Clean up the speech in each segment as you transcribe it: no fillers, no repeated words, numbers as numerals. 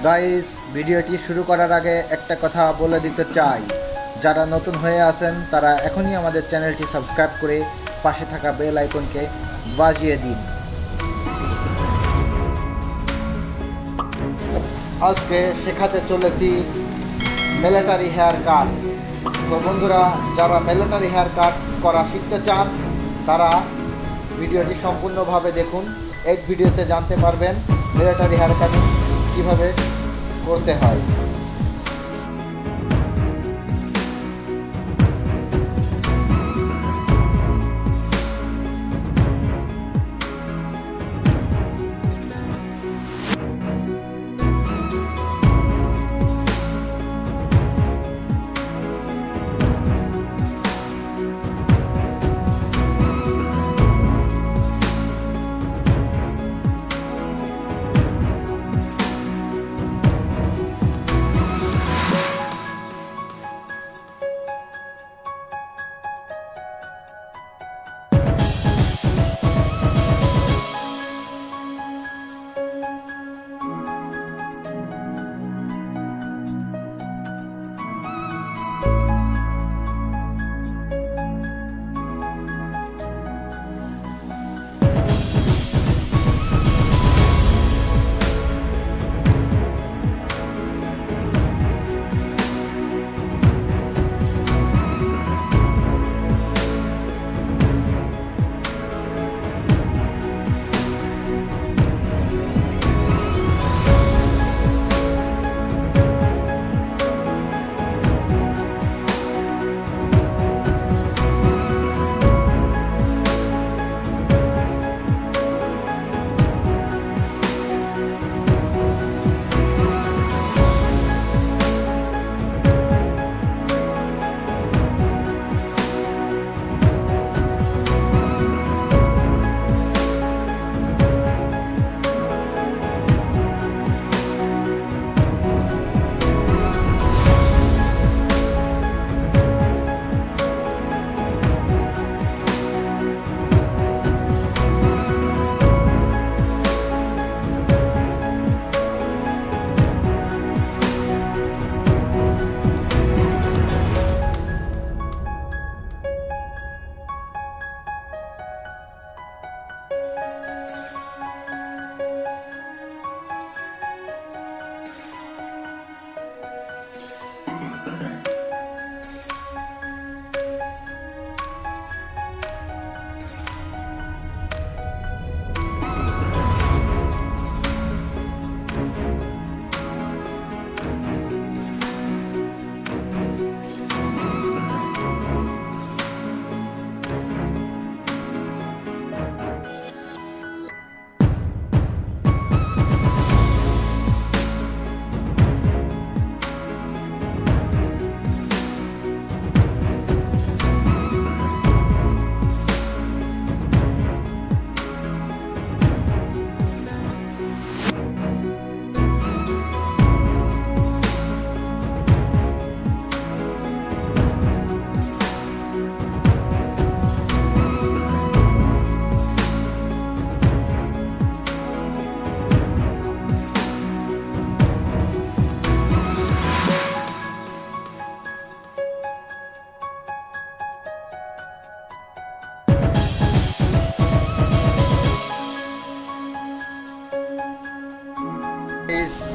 Guys, ভিডিওটি শুরু করার আগে একটা কথা বলে দিতে চাই, যারা নতুন হয়ে আছেন তারা এখনই আমাদের চ্যানেলটি সাবস্ক্রাইব করে পাশে থাকা বেল আইকনকে বাজিয়ে দিন। আজকে শেখাতে চলেছি মিলিটারি হেয়ার কাট। সো বন্ধুরা, যারা মিলিটারি হেয়ার কাট করা শিখতে চান তারা ভিডিওটি সম্পূর্ণভাবে দেখুন। এই ভিডিওতে জানতে পারবেন মিলিটারি হেয়ার কাটিং কীভাবে করতে হয়।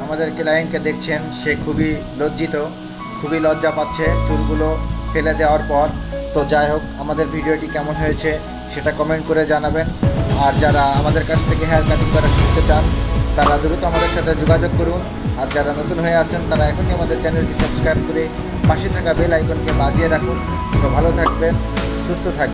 আমাদের ক্লায়েন্টকে দেখছেন, সে খুবই লজ্জিত, খুবই লজ্জা পাচ্ছে চুলগুলো ফেলে দেওয়ার পর। তো যাই হোক, আমাদের ভিডিওটি কেমন হয়েছে সেটা কমেন্ট করে জানাবেন। আর যারা আমাদের কাছ থেকে হেয়ার কাটিং করা শিখতে চান তারা দ্রুত আমাদের সাথে যোগাযোগ করুন। আর যারা নতুন হয়ে আসেন তারা এখনই আমাদের চ্যানেলটি সাবস্ক্রাইব করে পাশে থাকা বেল আইকনকে বাজিয়ে রাখুন। সো ভালো থাকবেন, সুস্থ থাকবেন।